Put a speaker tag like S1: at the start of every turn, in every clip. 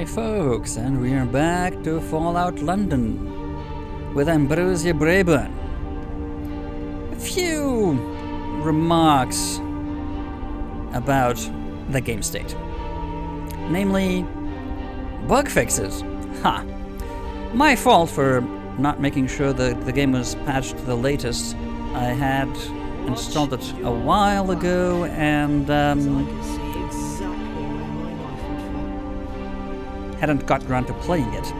S1: Hi folks, and we are back to Fallout London with Ambrosia Braeburn. A few remarks about the game state. Namely, bug fixes. Ha! My fault for not making sure that the game was patched to the latest. I had installed it a while ago and hadn't got around to playing it.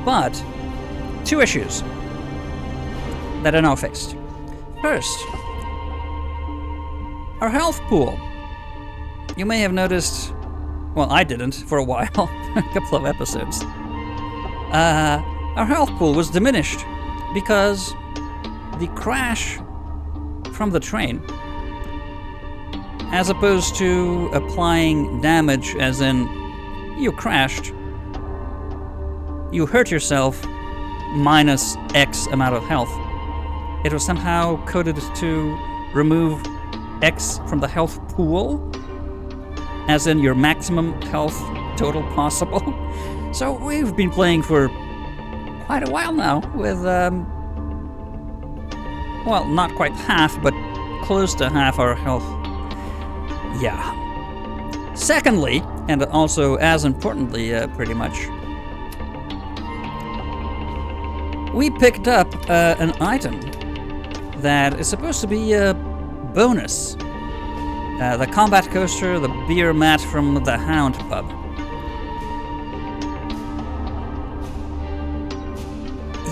S1: But, two issues that are now fixed. First, our health pool. You may have noticed, well, I didn't for a while, a couple of episodes. Our health pool was diminished because the crash from the train, as opposed to applying damage as in you crashed, you hurt yourself minus X amount of health. It was somehow coded to remove X from the health pool, as in your maximum health total possible. So we've been playing for quite a while now with, well, not quite half, but close to half our health. Yeah. Secondly, and also as importantly, pretty much, we picked up an item that is supposed to be a bonus. The combat coaster, the beer mat from the Hound pub.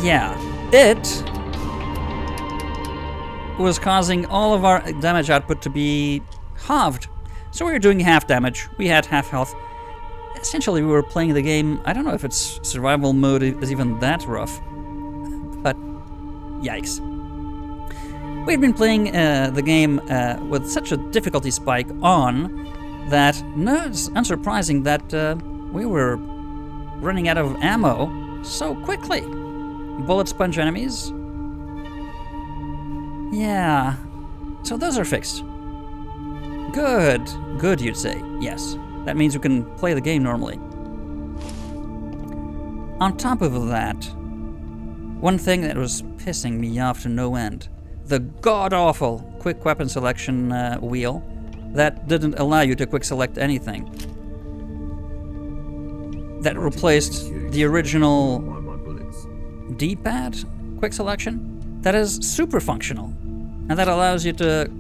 S1: Yeah, it was causing all of our damage output to be halved. So we were doing half damage, we had half health. Essentially we were playing the game, I don't know if its survival mode is even that rough, but yikes. We've been playing the game with such a difficulty spike on that it's unsurprising that we were running out of ammo so quickly. Bullet sponge enemies. Yeah, so those are fixed. Good you'd say, yes. That means we can play the game normally. On top of that, one thing that was pissing me off to no end, the god-awful quick weapon selection wheel that didn't allow you to quick select anything. That replaced the original D-pad quick selection that is super functional and that allows you to,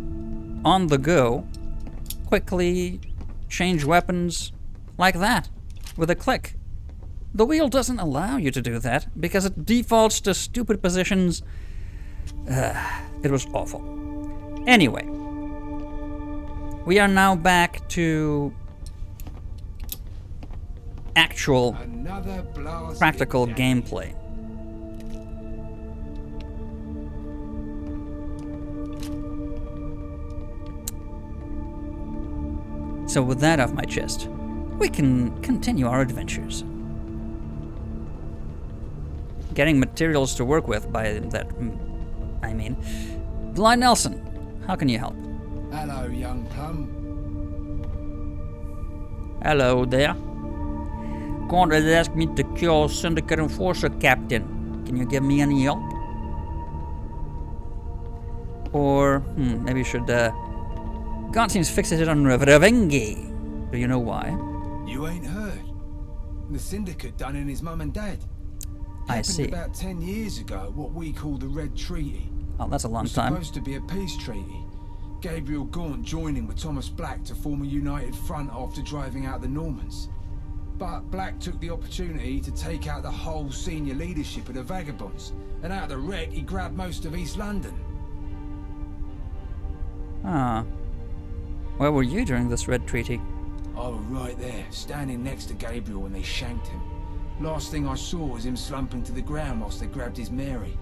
S1: on the go, quickly change weapons like that with a click. The wheel doesn't allow you to do that because it defaults to stupid positions. It was awful. Anyway, we are now back to actual practical gameplay. So with that off my chest, we can continue our adventures. Getting materials to work with by that, I mean. Blind Nelson, how can you help?
S2: Hello, young plum.
S1: Hello there. Conrad asked me to kill Syndicate Enforcer Captain. Can you give me any help? Or, maybe you should, God seems fixated on Revengi. Do you know why?
S2: You ain't heard. The Syndicate done in his mum and dad.
S1: I see.
S2: About 10 years ago, what we call the Red Treaty.
S1: Oh, that's a long time.
S2: It was supposed to be a peace treaty. Gabriel Gaunt joining with Thomas Black to form a united front after driving out the Normans. But Black took the opportunity to take out the whole senior leadership of the Vagabonds, and out of the wreck he grabbed most of East London.
S1: Ah. Where were you during this Red Treaty?
S2: I was right there, standing next to Gabriel when they shanked him. Last thing I saw was him slumping to the ground whilst they grabbed his Mary.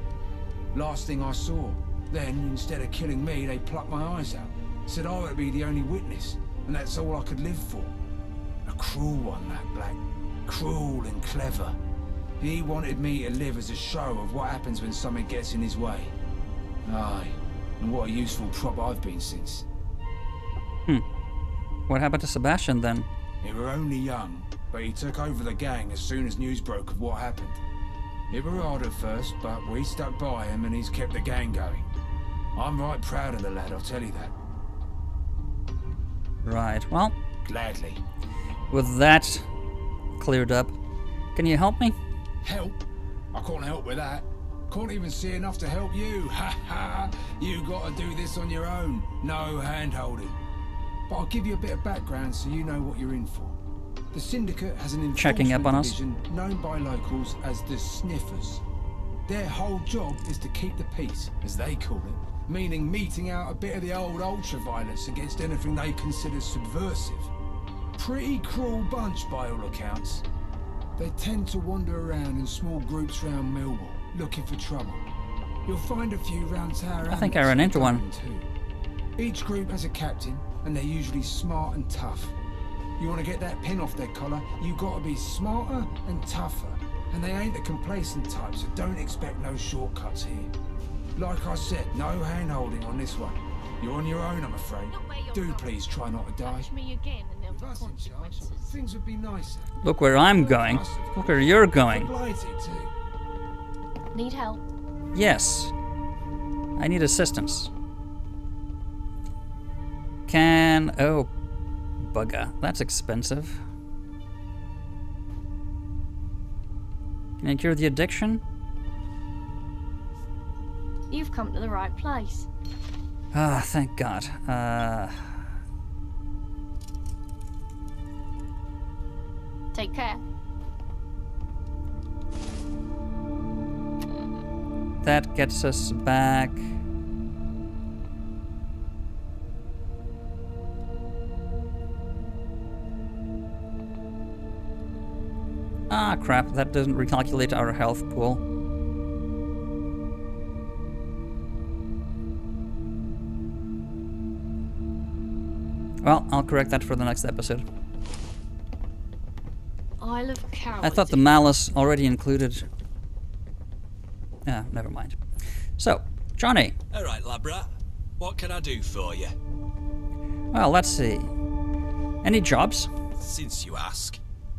S2: Last thing I saw. Then, instead of killing me, they plucked my eyes out. Said I would be the only witness, and that's all I could live for. A cruel one, that Black. Cruel and clever. He wanted me to live as a show of what happens when something gets in his way. Aye, and what a useful prop I've been since.
S1: What happened to Sebastian then?
S2: They were only young, but he took over the gang as soon as news broke of what happened. It were hard at first, but we stuck by him and he's kept the gang going. I'm right proud of the lad, I'll tell you that.
S1: Right, well,
S2: Gladly.
S1: with that cleared up, can you help me?
S2: Help? I can't help with that. Can't even see enough to help you. Ha ha! You gotta do this on your own. No hand-holding. But I'll give you a bit of background so you know what you're in for. The Syndicate has an
S1: Checking up on us.
S2: division known by locals as the Sniffers. Their whole job is to keep the peace, as they call it, meaning meting out a bit of the old ultra-violence against anything they consider subversive. Pretty cruel bunch by all accounts. They tend to wander around in small groups round Millwall, looking for trouble. You'll find a few round Tower.
S1: I think I ran into one.
S2: Too. Each group has a captain, and they're usually smart and tough. You want to get that pin off their collar, you got to be smarter and tougher. And they ain't the complacent type, so don't expect no shortcuts here. Like I said, no hand-holding on this one. You're on your own, I'm afraid. Do please try not to die.
S3: Touch me again and there'll
S2: With
S3: be
S2: us in charge,
S3: consequences.
S2: things would be nicer.
S1: Look where I'm going. Look where you're
S2: Ol
S1: going.
S2: Blighty, too.
S3: Need help?
S1: Yes. I need assistance. Can... Oh, bugger. That's expensive. Can I cure the addiction?
S3: You've come to the right place.
S1: Ah, thank God.
S3: Take care.
S1: That gets us back. Ah, crap. That doesn't recalculate our health pool. Well, I'll correct that for the next episode.
S3: Isle of Cowards.
S1: I thought the malice already included... Ah, never mind. So, Johnny.
S4: Alright, Labrat. What can I do for you?
S1: Well, let's see. Any jobs?
S4: Since you ask,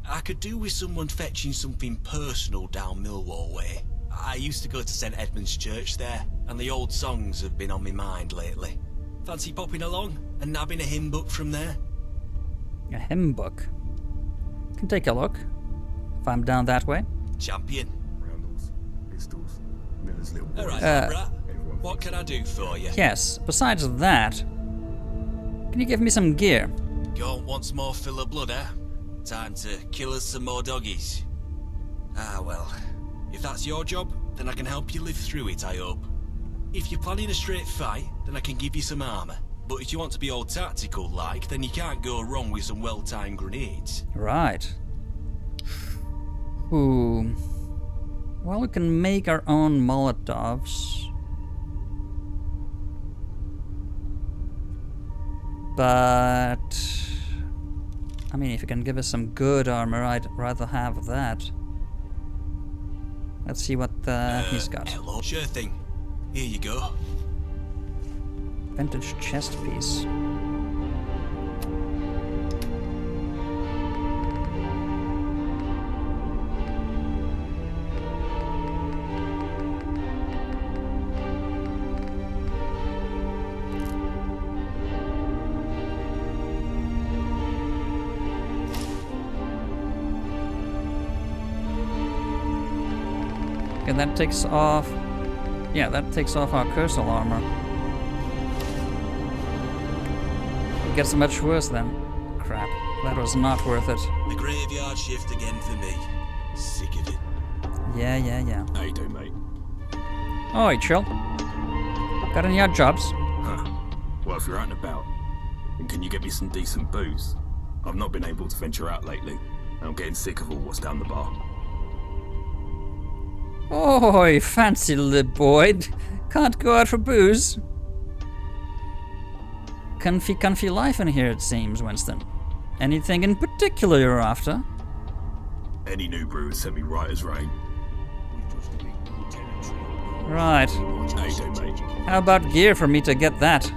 S4: I could do with someone fetching something personal down Millwall way. I used to go to St Edmund's Church there, and the old songs have been on my mind lately. Fancy popping along and nabbing a hymn book from there?
S1: A hymn book. Can take a look. If I'm down that way.
S4: Champion.
S5: Roundels, pistols, Miller's little boys.
S4: Alright, Labrat. What can I do for you?
S1: Yes, besides that, can you give me some gear?
S4: Go on once more fill of blood, eh? Time to kill us some more doggies. Ah, well. If that's your job, then I can help you live through it, I hope. If you're planning a straight fight, then I can give you some armour. But if you want to be all tactical like, then you can't go wrong with some well-timed grenades.
S1: Right. Ooh. Well, we can make our own Molotovs. But... I mean, if you can give us some good armor, I'd rather have that. Let's see what he's got.
S4: Hello. Sure thing. Here you go.
S1: Vintage chest piece. And that takes off... Yeah, that takes off our cursal armor. It gets much worse then. Crap. That was not worth it.
S4: The graveyard shift again for me. Sick of it.
S1: Yeah.
S5: How you doing, mate?
S1: Oi, chill. Got any odd jobs?
S5: Huh. Well, if you're out and about, then can you get me some decent booze? I've not been able to venture out lately, and I'm getting sick of all what's down the bar.
S1: Oi, fancy lib boy. Can't go out for booze. Comfy life in here, it seems, Winston. Anything in particular you're after?
S5: Any new brew would set me right as rain.
S1: Right.
S5: How you doing, mate?
S1: How about gear for me to get that?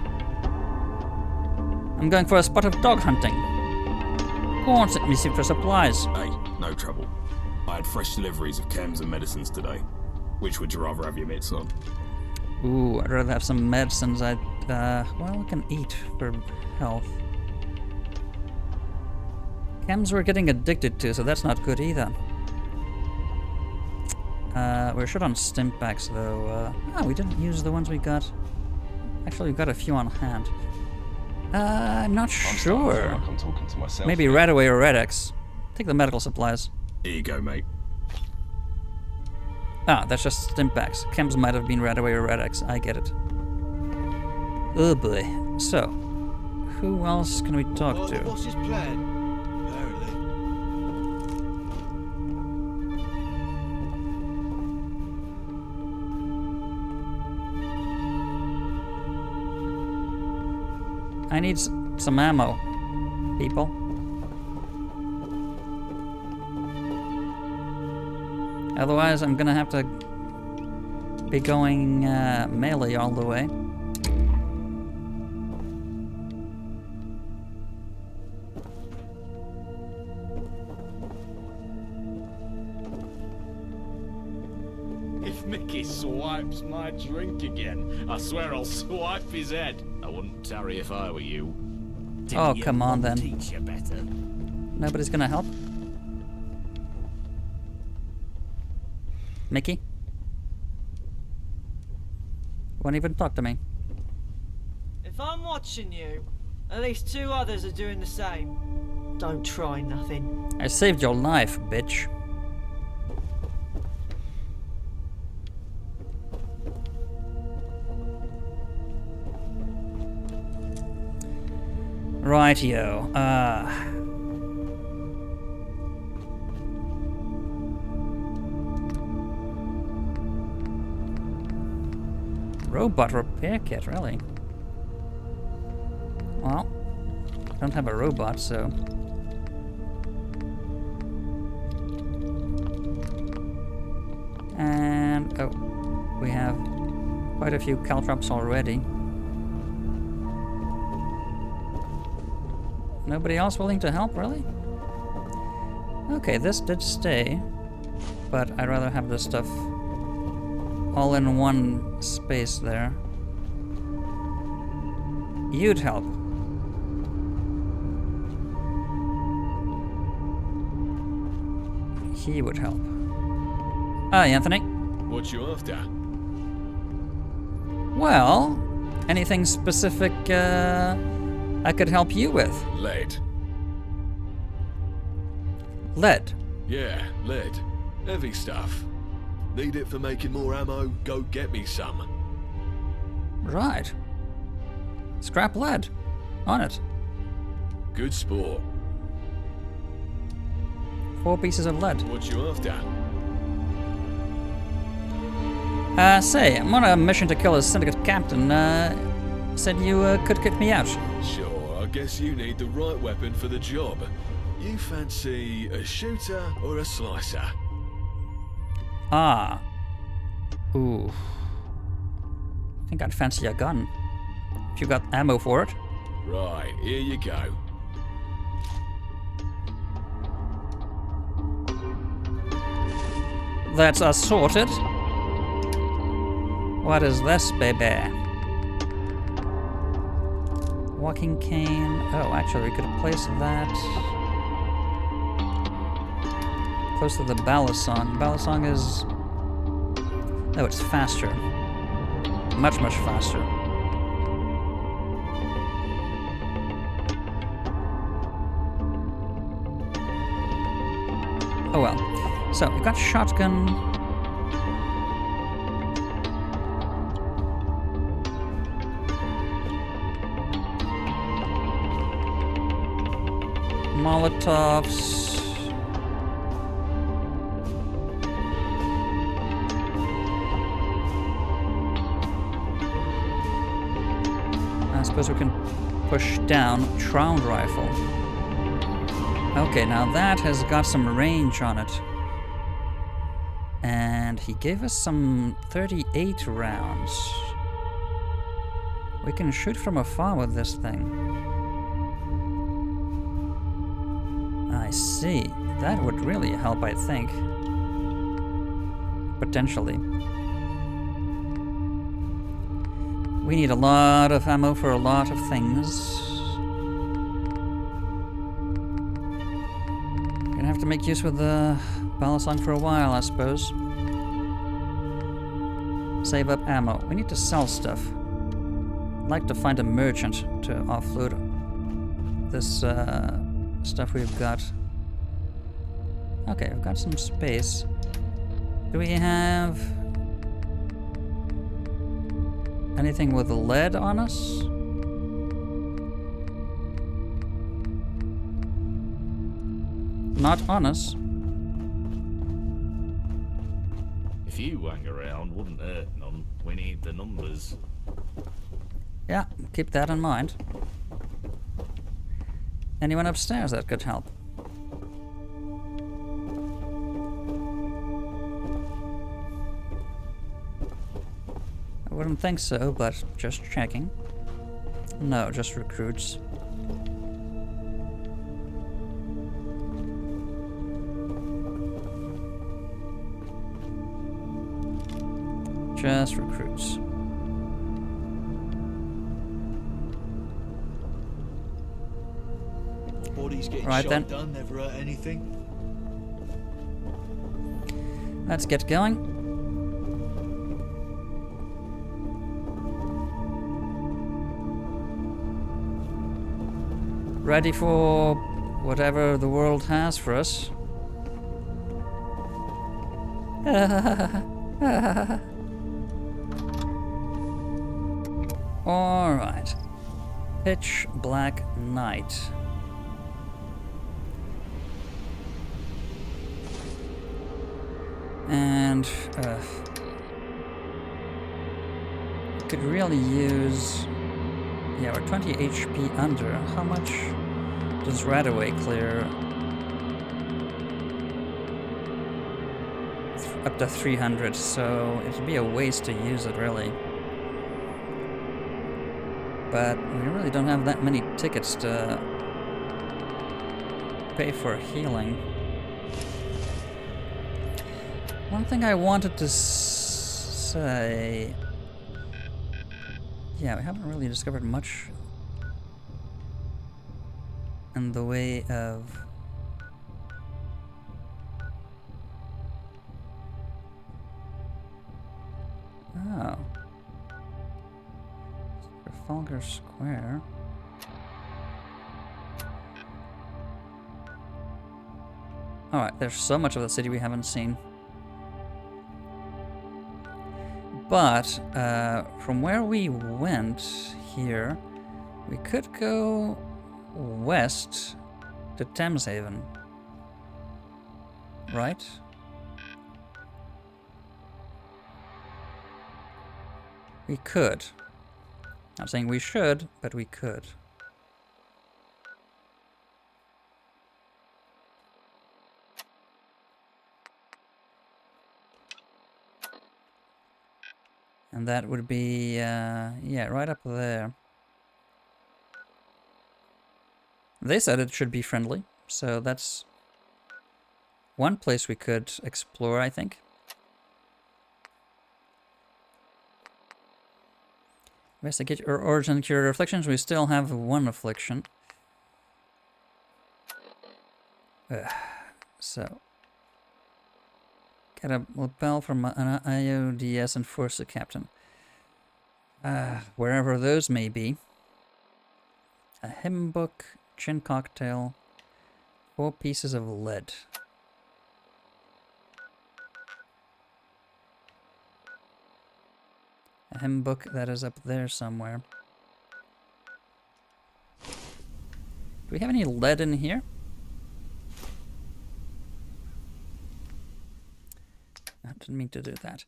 S1: I'm going for a spot of dog hunting. Horn sent me for supplies.
S5: Hey, no trouble. I had fresh deliveries of chems and medicines today. Which would you rather have your mitts on?
S1: Ooh, I'd rather have some medicines. Well, I can eat for health. Chems we're getting addicted to, so that's not good either. We're short on stimpaks though. We didn't use the ones we got. Actually, we got a few on hand. I'm not sure.
S6: I'm talking to myself.
S1: Maybe Radaway or Redex. Take the medical supplies.
S5: Here you go, mate.
S1: Ah, that's just stimpaks. Chems might have been Radaway or Redex. I get it. Oh boy. So, who else can we talk to?
S7: What's his plan? Apparently.
S1: I need some ammo, people. Otherwise, I'm gonna have to be going melee all the way.
S6: If Mickey swipes my drink again, I swear I'll swipe his head. I wouldn't tarry if I were you.
S1: Oh, come on then.
S6: Teach you better.
S1: Nobody's gonna help? Mickey? Won't even talk to me.
S8: If I'm watching you, at least 2 others are doing the same. Don't try nothing.
S1: I saved your life, bitch. Rightio. Robot repair kit, really? Well, I don't have a robot, so... And, oh, we have quite a few caltrops already. Nobody else willing to help, really? Okay, this did stay, but I'd rather have this stuff all in one space there. You'd help. He would help. Hi, Anthony.
S6: What you after?
S1: Well, anything specific I could help you with?
S6: Lead.
S1: Lead.
S6: Yeah, lead. Heavy stuff. Need it for making more ammo? Go get me some.
S1: Right. Scrap lead. On it.
S6: Good sport.
S1: 4 pieces of lead.
S6: What you after?
S1: Say, I'm on a mission to kill a Syndicate captain. Said you could kick me out.
S6: Sure, I guess you need the right weapon for the job. You fancy a shooter or a slicer?
S1: Ah. Ooh. I think I'd fancy a gun. If you got ammo for it.
S6: Right, here you go.
S1: That's us sorted. What is this, baby? Walking cane. Oh, actually, we could place that close to the Balisong. Balisong is... Oh, it's faster. Much, much faster. Oh well. So, we got shotgun. Molotovs. I suppose we can push down Tround Rifle. Okay, now that has got some range on it. And he gave us some 38 rounds. We can shoot from afar with this thing. I see. That would really help, I think. Potentially. We need a lot of ammo for a lot of things. Gonna have to make use with the Balisong for a while, I suppose. Save up ammo. We need to sell stuff. I'd like to find a merchant to offload this stuff we've got. Okay, we've got some space. Do we have anything with lead on us? Not on us.
S6: If you hang around, wouldn't hurt none. We need the numbers.
S1: Yeah, keep that in mind. Anyone upstairs that could help? I wouldn't think so, but just checking. No, just recruits. Just recruits.
S7: Bodies getting
S1: Right
S7: shot
S1: then.
S7: done, never hurt anything.
S1: Let's get going. Ready for whatever the world has for us. Alright. Pitch Black Night. And could really use... Yeah, we're 20 HP under. How much does Radaway clear? Up to 300, so it'd be a waste to use it, really. But we really don't have that many tickets to pay for healing. One thing I wanted to say... Yeah, we haven't really discovered much in the way of... Oh. Trafalgar Square. Alright, there's so much of the city we haven't seen. But, from where we went here, we could go west to Thameshaven. Right? We could. Not saying we should, but we could. And that would be, yeah, right up there. They said it should be friendly, so that's one place we could explore, I think. Investigate your origin, cure your afflictions. We still have one affliction. So. Get a lapel from an IODS and force the captain. Wherever those may be. A hymn book, gin cocktail, 4 pieces of lead. A hymn book that is up there somewhere. Do we have any lead in here? I didn't mean to do that.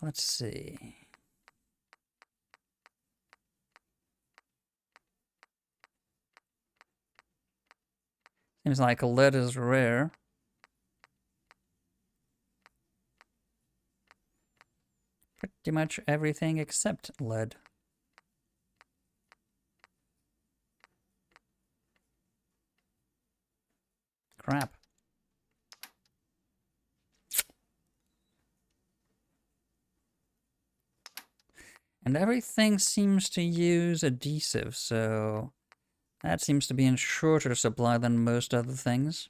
S1: Let's see. Seems like lead is rare. Pretty much everything except lead. Crap. And everything seems to use adhesive, so that seems to be in shorter supply than most other things.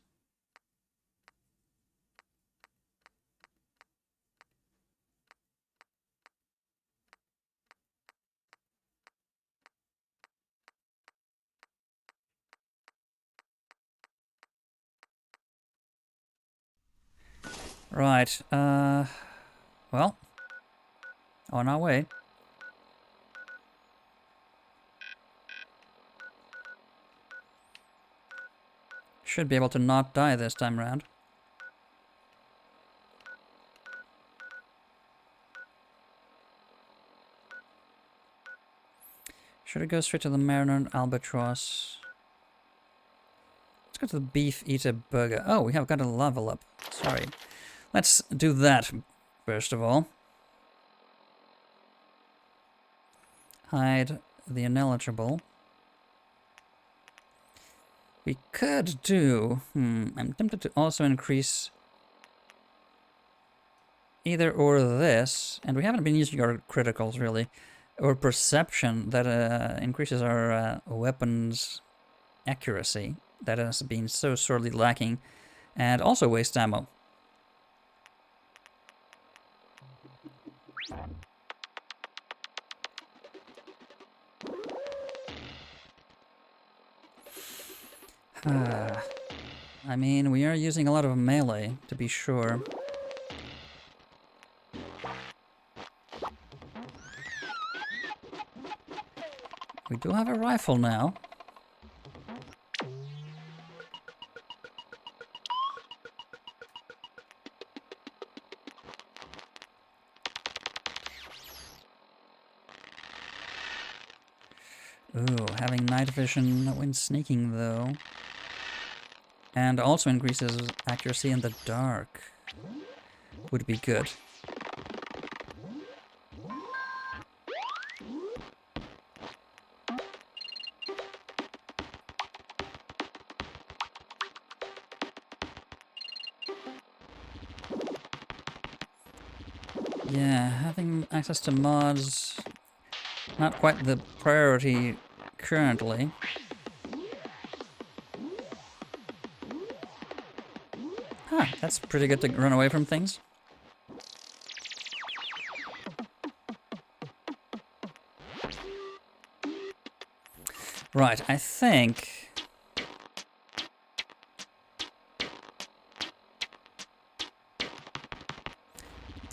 S1: Right, well, on our way. Should be able to not die this time around. Should it go straight to the Mariner and Albatross? Let's go to the Beef Eater Burger. Oh, we have got a level up. Sorry. Let's do that first of all. Hide the ineligible. We could do... I'm tempted to also increase either or this, and we haven't been using our criticals really, or perception that increases our weapons accuracy that has been so sorely lacking, and also waste ammo. I mean, we are using a lot of melee, to be sure. We do have a rifle now. Ooh, having night vision when sneaking though. And also increases accuracy in the dark. Would be good. Yeah, having access to mods, not quite the priority currently. Huh, that's pretty good to run away from things. Right, I think...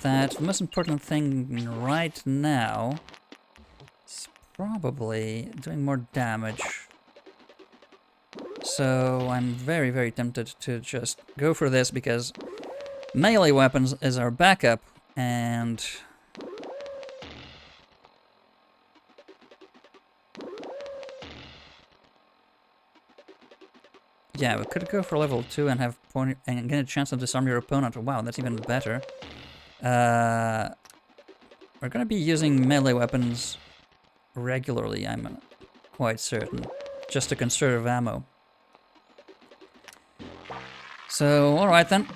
S1: that the most important thing right now is probably doing more damage. So I'm very, very tempted to just go for this because melee weapons is our backup, and yeah, we could go for level 2 and have and get a chance to disarm your opponent. Wow, that's even better. We're gonna be using melee weapons regularly, I'm quite certain, just to conserve ammo. So, alright then.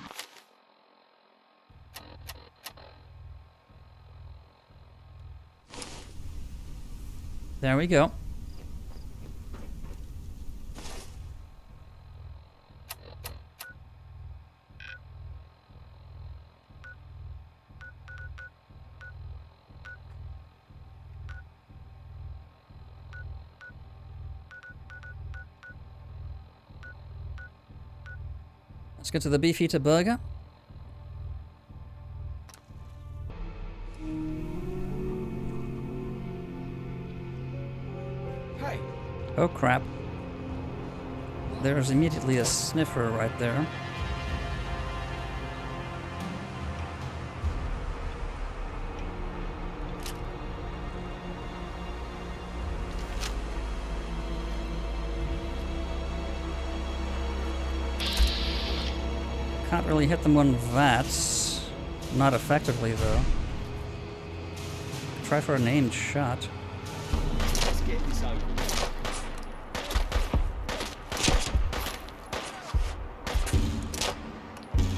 S1: There we go. Let's get to the Beef Eater Burger.
S2: Hey,
S1: Oh crap. There's immediately a sniffer right there. Can't really hit them on VATS. Not effectively, though. Try for an aimed shot.
S6: Let's get this over with.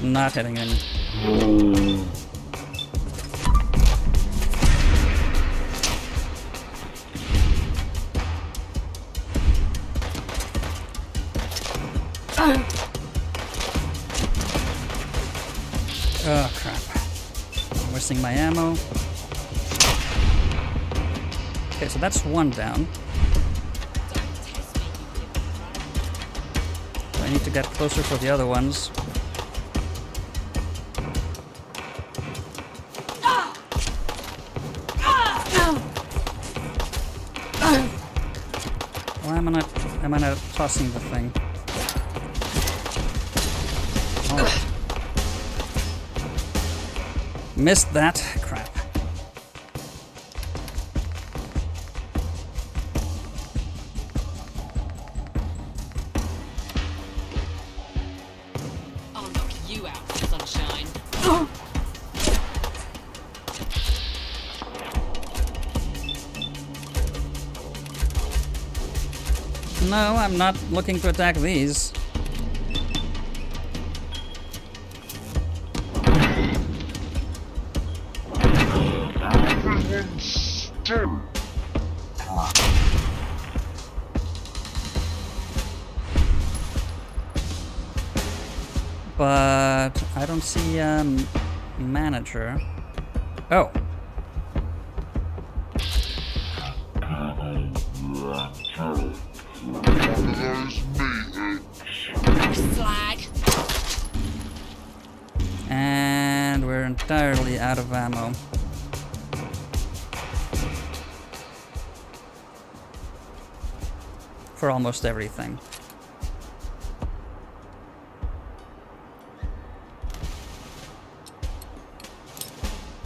S1: Not hitting him. Oh crap. I'm wasting my ammo. Okay, so that's one down. So I need to get closer for the other ones. Why am I not tossing the thing? Alright. Missed that. Crap.
S9: I'll knock you out, sunshine.
S1: No, I'm not looking to attack these. But I don't see manager. Oh.
S9: Slag.
S1: And we're entirely out of ammo. For almost everything.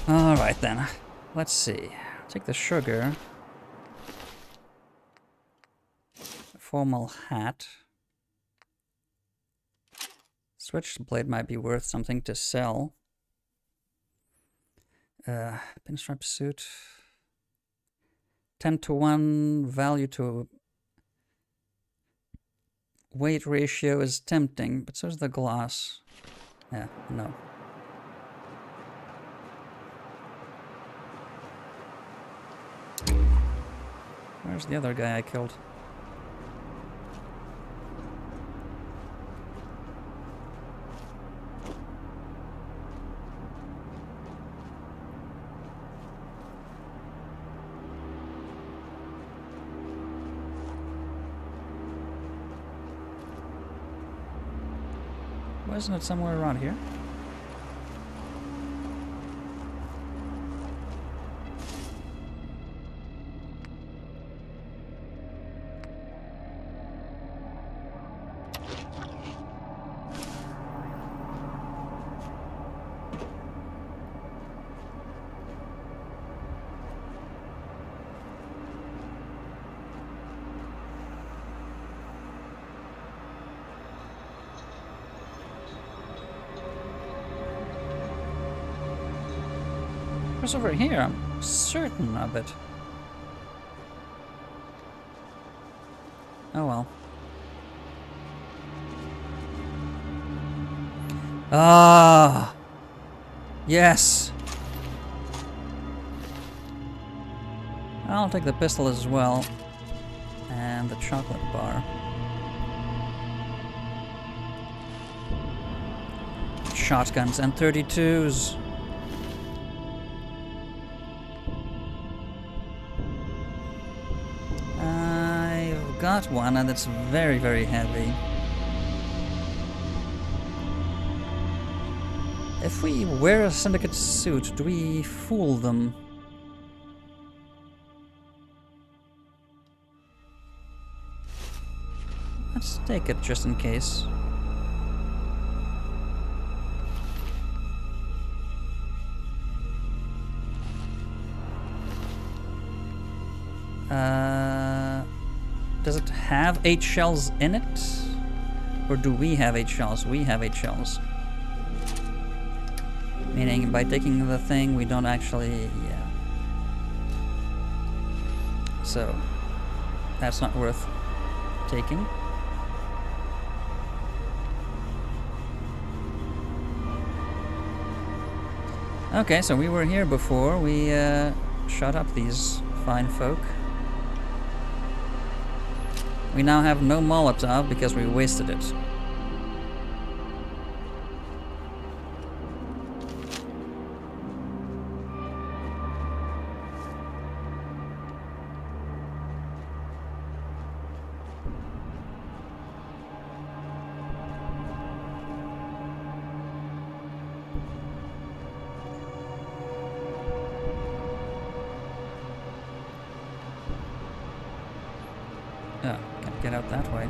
S1: Alright then. Let's see. Take the sugar. Formal hat. Switchblade might be worth something to sell. Pinstripe suit. 10-to-1 value to weight ratio is tempting, but so is the gloss. Yeah, no. Where's the other guy I killed? Wasn't it somewhere around here? It was over here, I'm certain of it. Oh well. Ah, yes. I'll take the pistol as well, and the chocolate bar. Shotguns and 32s. I've got one, and it's very, very heavy. If we wear a Syndicate suit, do we fool them? Let's take it just in case. Does it have 8 shells in it? Or do we have 8 shells? We have 8 shells. Meaning by taking the thing, we don't actually... yeah. So, that's not worth taking. Okay, so we were here before. We shot up these fine folk. We now have no Molotov because we wasted it. Oh, can't get out that way.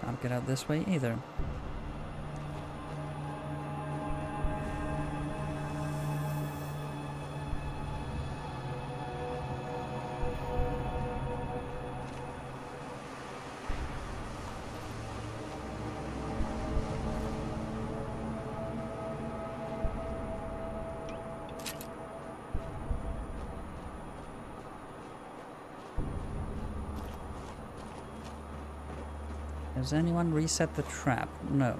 S1: Can't get out this way either. Has anyone reset the trap? No.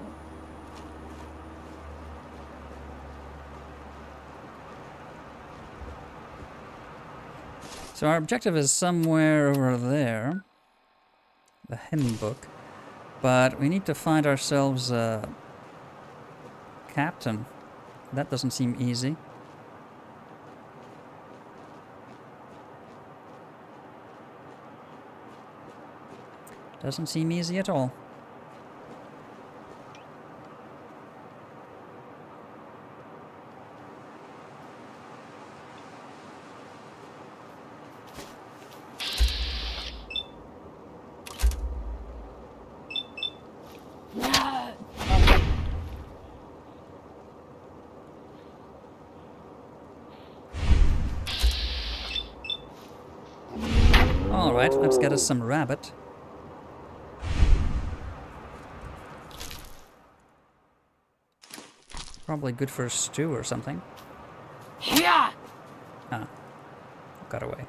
S1: So our objective is somewhere over there. The hymn book. But we need to find ourselves a captain. That doesn't seem easy. Doesn't seem easy at all. Alright, let's get us some rabbit. Probably good for a stew or something.
S9: Yeah.
S1: Ah, got away.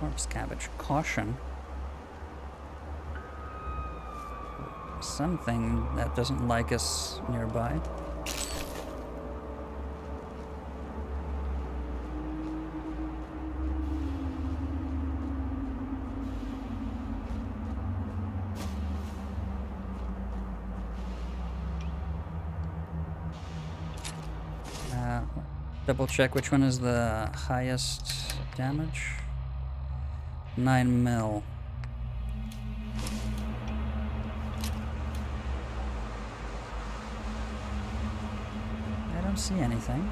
S1: Corpse cabbage. Caution. Something that doesn't like us nearby. Double check which one is the highest damage. 9 mil. I don't see anything.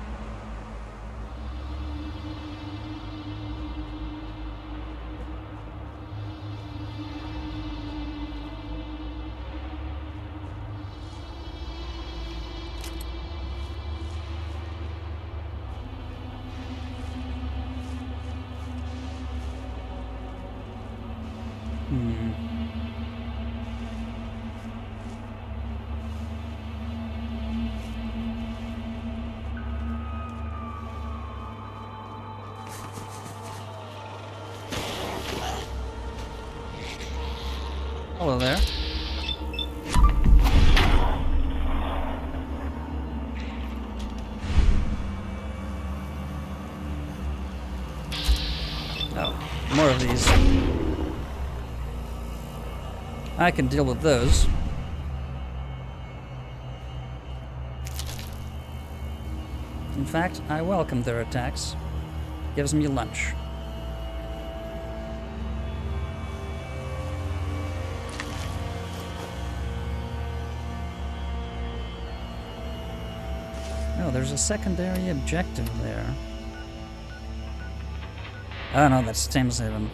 S1: Hello there. Oh, more of these. I can deal with those. In fact, I welcome their attacks. Gives me lunch. Oh, there's a secondary objective there. Oh no, that's Thames Haven.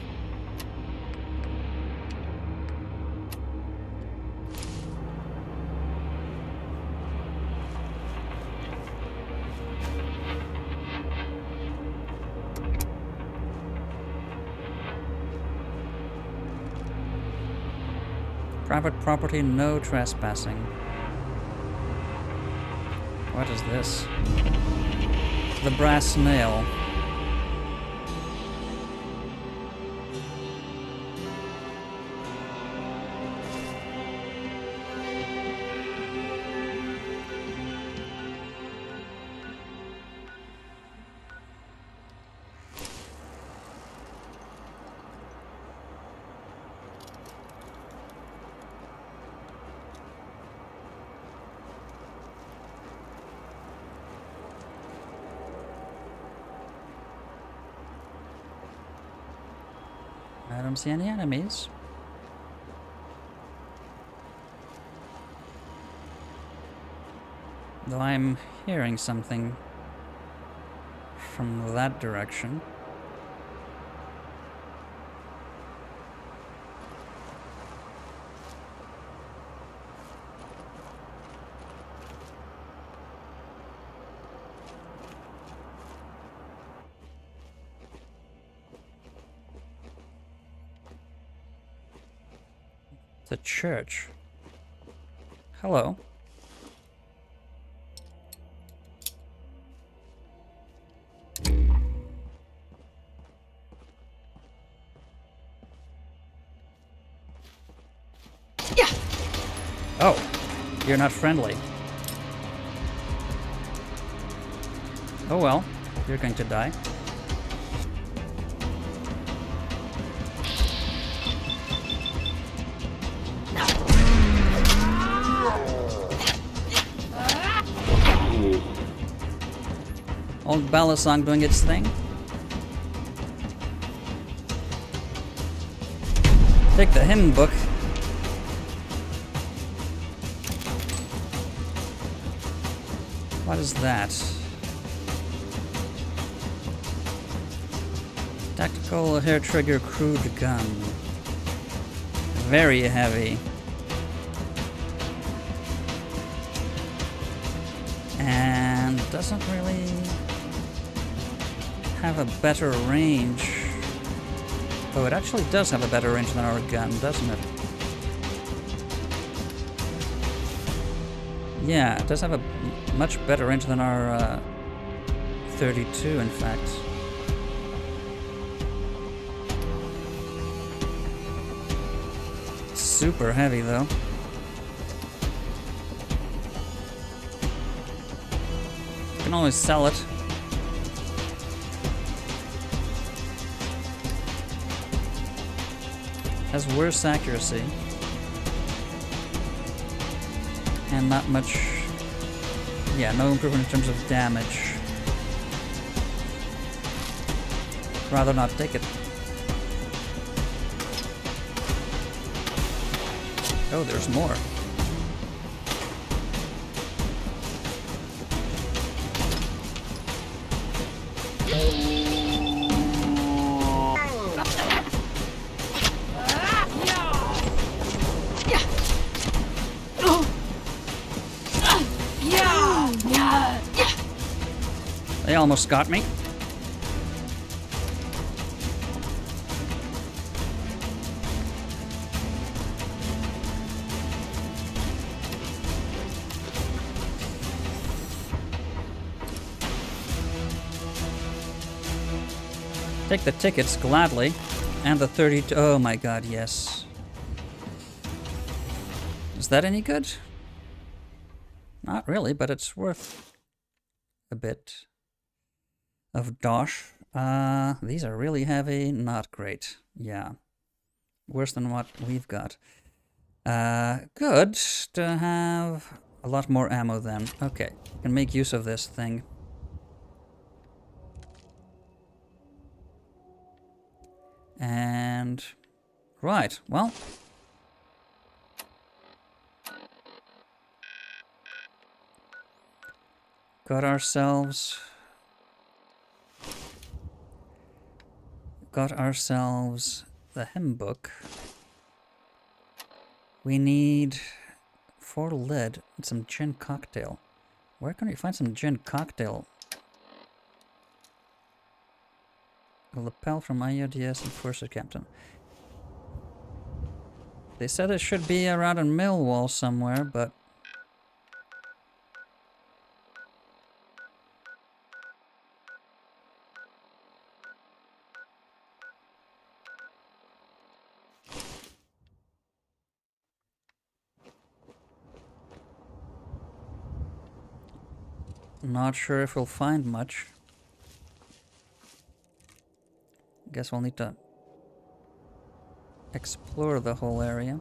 S1: Private property, no trespassing. What is this? The brass nail. don't see any enemies. Though I'm hearing something from that direction. The church. Hello. Oh, you're not friendly. Oh well, you're going to die. Old Balisong doing its thing. Take the hymn book. What is that? Tactical hair trigger crude gun. Very heavy. And doesn't really have a better range. Oh, it actually does have a better range than our gun, doesn't it? Yeah, it does have a much better range than our 32, in fact. Super heavy, though. You can always sell it. Has worse accuracy. And not much... yeah, no improvement in terms of damage. Rather not take it. Oh, there's more. They almost got me. Take the tickets gladly. And the 32. Oh my god, yes. Is that any good? Not really, but it's worth a bit of dosh. These are really heavy, not great. Yeah. Worse than what we've got. Good to have a lot more ammo then. Okay, can make use of this thing. And right, well. Got ourselves the hymn book. We need 4 lead and some gin cocktail. Where can we find some gin cocktail? A lapel from IODS and Forcer Captain. They said it should be around in Millwall somewhere, but not sure if we'll find much. Guess we'll need to explore the whole area.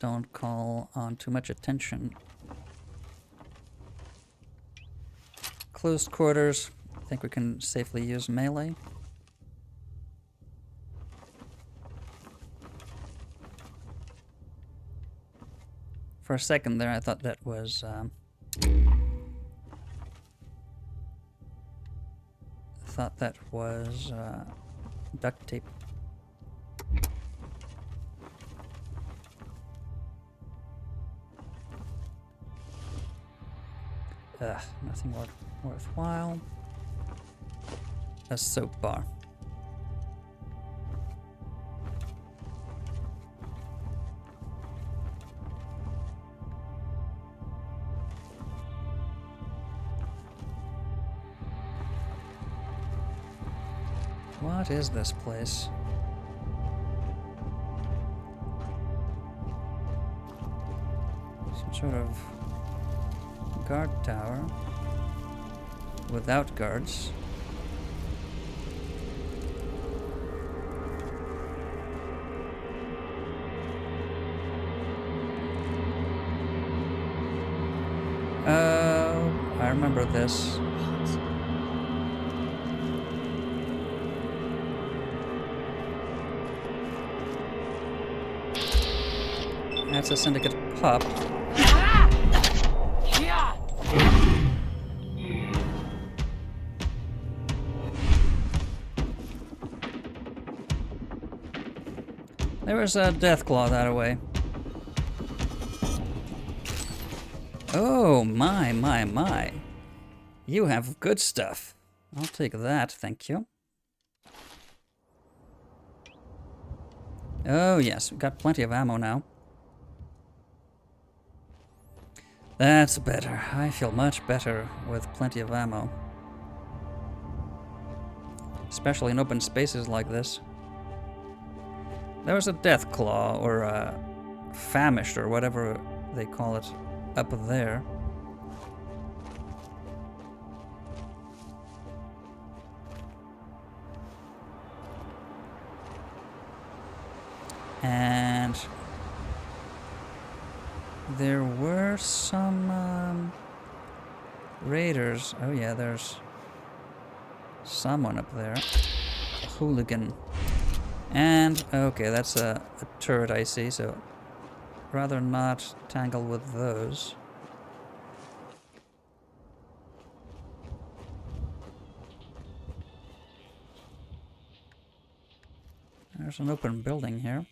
S1: don't call on too much attention. Close quarters. I think we can safely use melee. For a second there, I thought that was duct tape. Nothing worthwhile. A soap bar. What is this place? Some sort of guard tower without guards. Oh, I remember this. That's a Syndicate pup. There was a Deathclaw that way. Oh, my. You have good stuff. I'll take that, thank you. Oh, yes, we've got plenty of ammo now. That's better. I feel much better with plenty of ammo. Especially in open spaces like this. There was a Deathclaw, or a Famished, or whatever they call it, up there. And there were some raiders. Oh yeah, there's someone up there. A hooligan. And, okay, that's a turret I see, so rather not tangle with those. There's an open building here.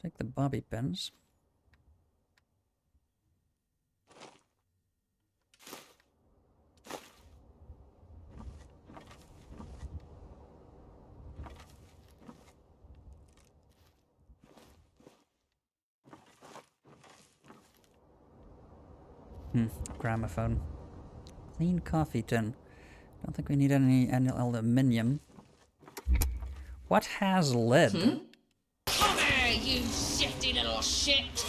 S1: Take the bobby pins. Gramophone. Clean coffee tin. Don't think we need any aluminium. What has lead?
S9: Come here, you shifty little shit!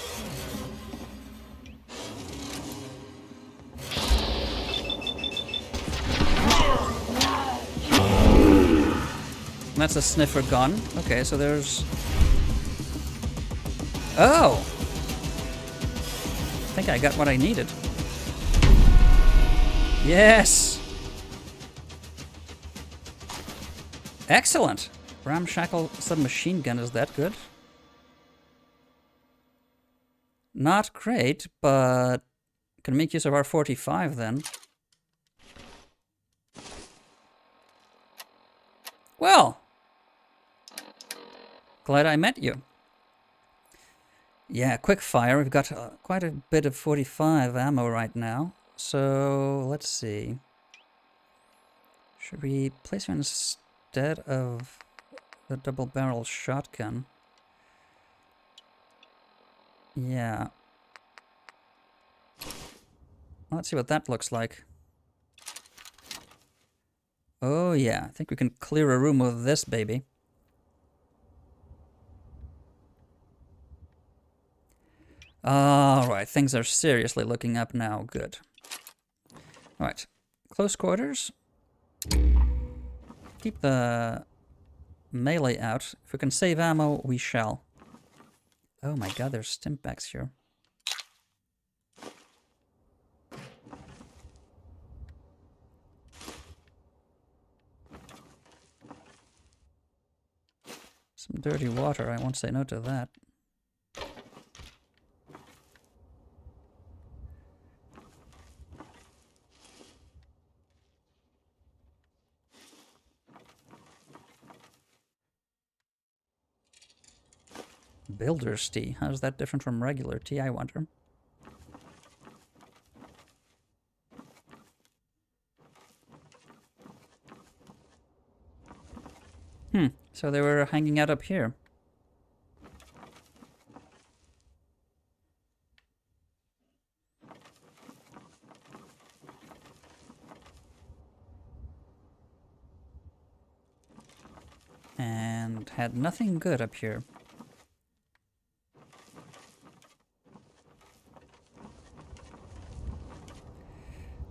S1: That's a sniffer gun. Okay, so there's... Oh! I think I got what I needed. Yes! Excellent! Ramshackle submachine gun, is that good? Not great, but can make use of our 45 then. Well, glad I met you. Yeah, quick fire. We've got quite a bit of 45 ammo right now. So let's see. Should we place her instead of the double-barrel shotgun? Yeah. Let's see what that looks like. Oh yeah, I think we can clear a room with this baby. Alright, things are seriously looking up now. Good. Alright. Close quarters. Keep the melee out. If we can save ammo, we shall. Oh my god, there's stimpaks here. Some dirty water, I won't say no to that. Builder's tea. How's that different from regular tea, I wonder? So they were hanging out up here. And had nothing good up here.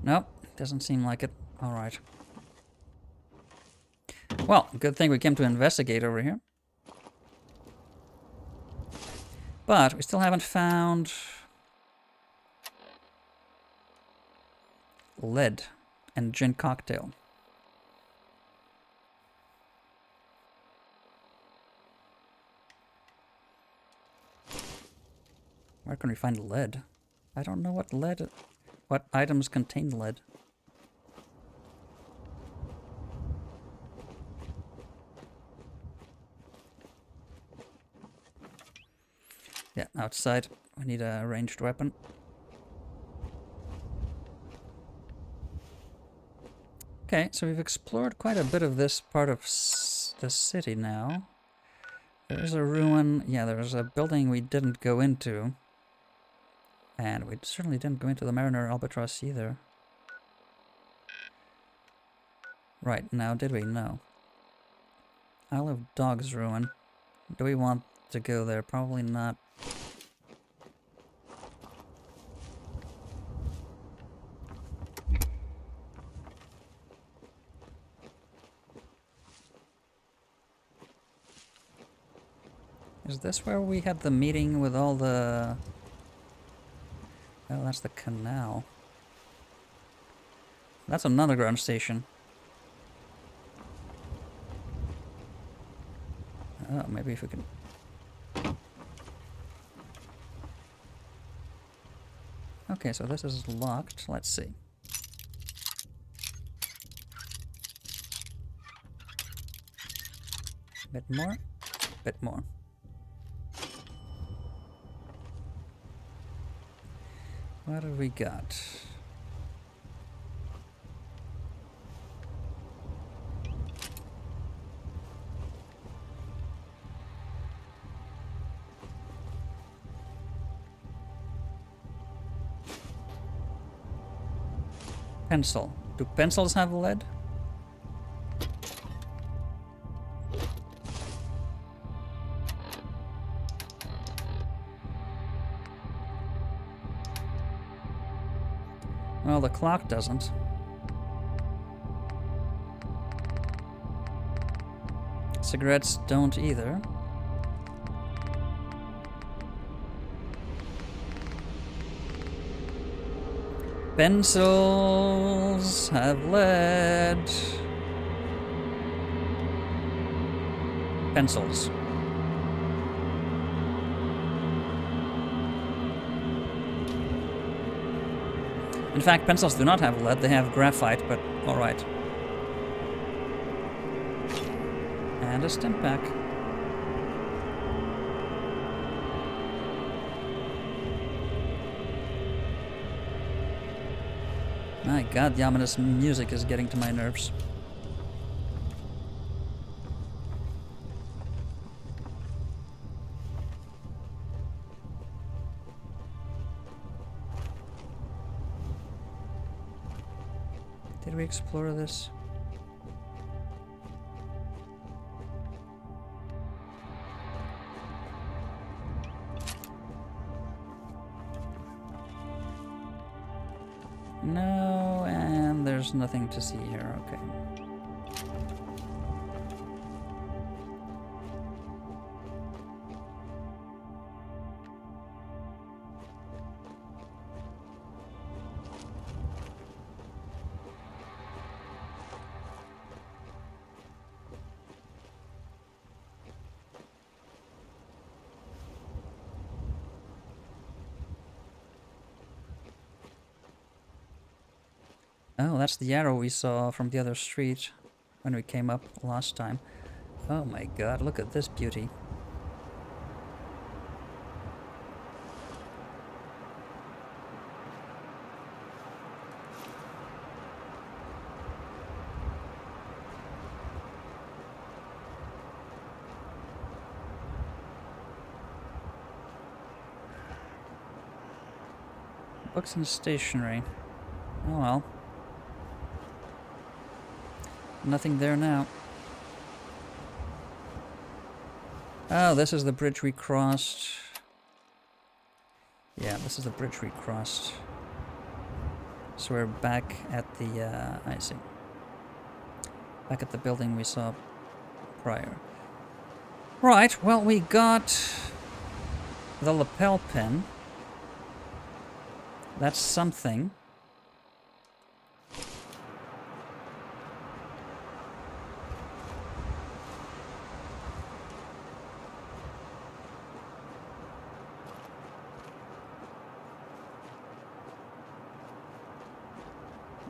S1: Nope, doesn't seem like it. Alright. Well, good thing we came to investigate over here. But we still haven't found lead and gin cocktail. Where can we find lead? I don't know what items contain lead. Yeah, outside. We need a ranged weapon. Okay, so we've explored quite a bit of this part of the city now. There's a ruin. Yeah, there's a building we didn't go into. And we certainly didn't go into the Mariner Albatross either. Right, now did we? No. Isle of Dogs ruin. Do we want to go there? Probably not. Is this where we had the meeting with all the... Oh, that's the canal. That's an underground station. Oh, maybe if we can... Okay, so this is locked. Let's see. Bit more. Bit more. What have we got? Pencil. Do pencils have lead? Well, the clock doesn't. Cigarettes don't either. Pencils have lead. Pencils. In fact, pencils do not have lead, they have graphite, but alright. And a stim pack. My god, the ominous music is getting to my nerves. Did we explore this? No, and there's nothing to see here. Okay. Oh, that's the arrow we saw from the other street when we came up last time. Oh my god, look at this beauty. Books and stationery. Oh well. Nothing there now. Oh, this is the bridge we crossed. Yeah, this is the bridge we crossed. So we're back at the, I see. Back at the building we saw prior. Right, well, we got the lapel pin. That's something.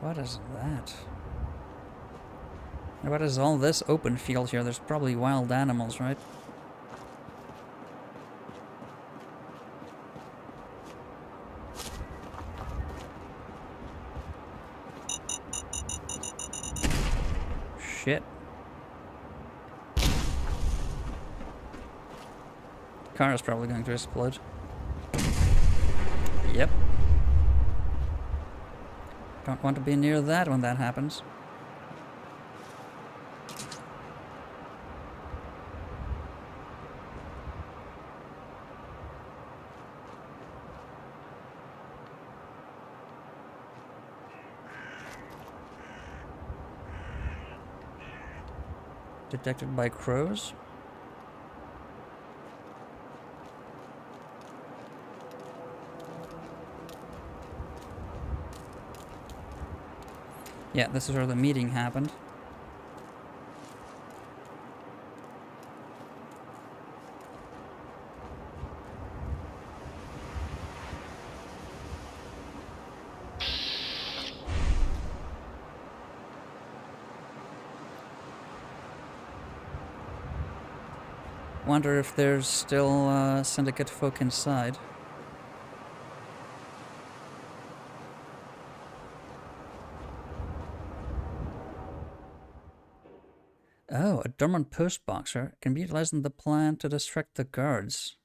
S1: What is that? What is all this open field here? There's probably wild animals, right? Shit. Car is probably going to explode. Yep. Don't want to be near that when that happens. Detected by crows. Yeah, this is where the meeting happened. Wonder if there's still Syndicate folk inside. Oh, a dormant post boxer can be utilized in the plan to distract the guards.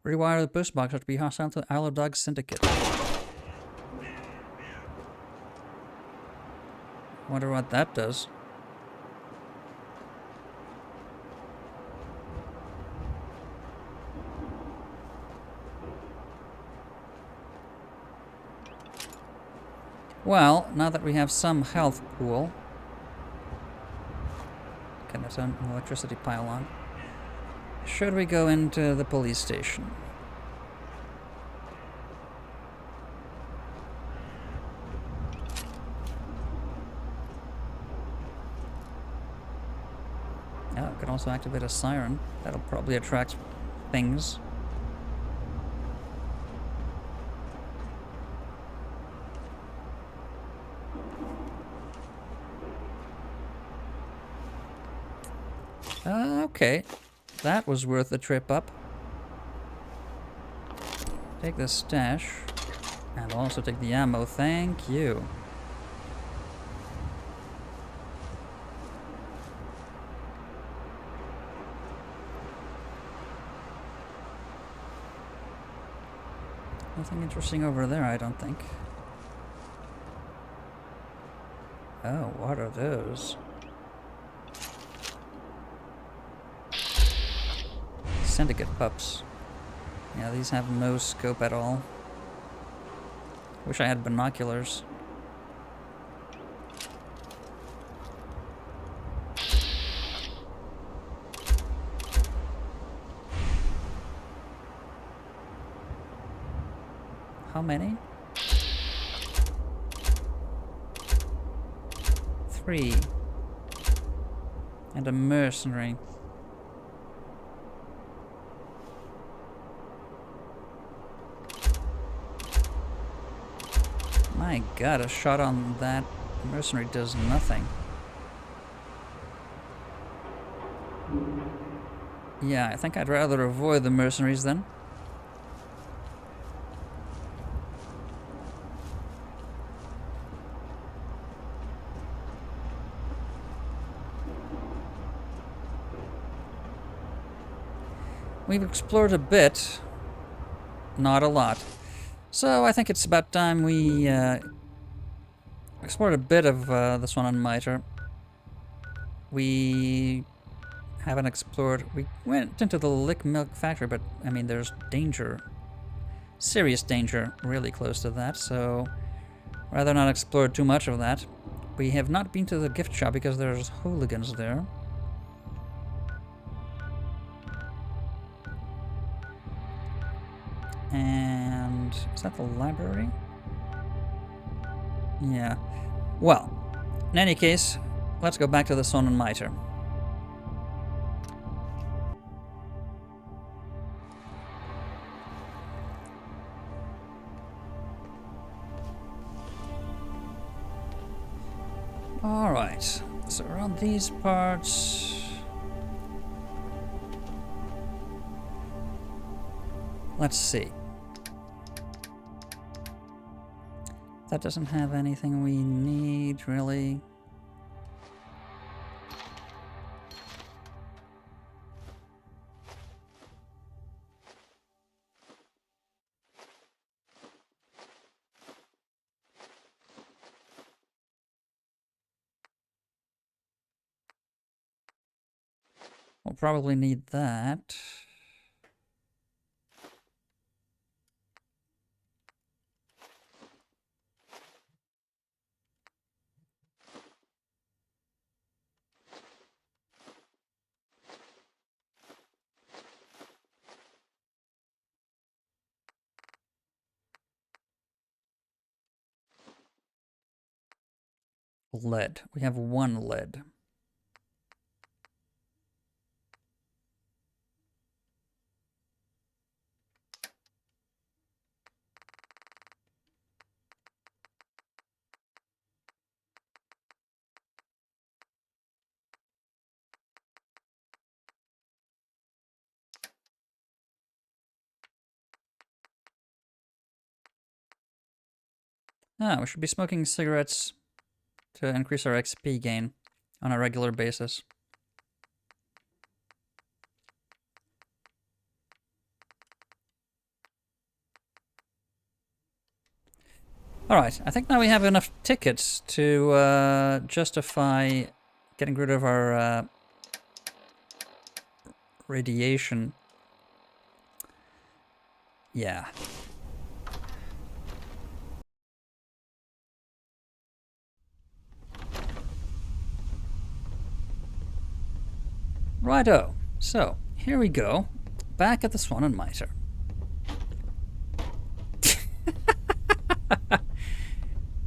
S1: Rewire the post boxer to be hostile to the Isle of Dogs Syndicate. Wonder what that does. Well, now that we have some health pool, okay, that's an electricity pylon. Should we go into the police station? Oh, it can also activate a siren. That'll probably attract things. Okay, that was worth the trip up. Take the stash, and also take the ammo, thank you. Nothing interesting over there, I don't think. Oh, what are those? Syndicate pups. Yeah, these have no scope at all. Wish I had binoculars. How many? 3. And a mercenary. My god, a shot on that mercenary does nothing. Yeah, I think I'd rather avoid the mercenaries then. We've explored a bit, not a lot. So I think it's about time we explored a bit of the Swan and Mitre. We haven't explored... We went into the Lick Milk Factory, but I mean there's danger. Serious danger really close to that, so rather not explore too much of that. We have not been to the gift shop because there's hooligans there. And is that the library? Yeah. Well, in any case, let's go back to the Swan and Mitre. Alright, so around these parts... Let's see. That doesn't have anything we need, really. We'll probably need that. Lead. We have 1 lead. Ah, we should be smoking cigarettes to increase our XP gain on a regular basis. Alright, I think now we have enough tickets to justify getting rid of our radiation. Yeah. Righto, so here we go, back at the Swan and Mitre.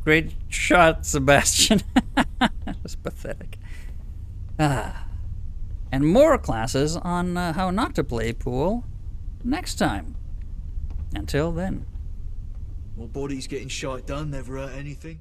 S1: Great shot, Sebastian. That was pathetic. And more classes on how not to play pool next time. Until then.
S7: More bodies getting shite done never hurt anything.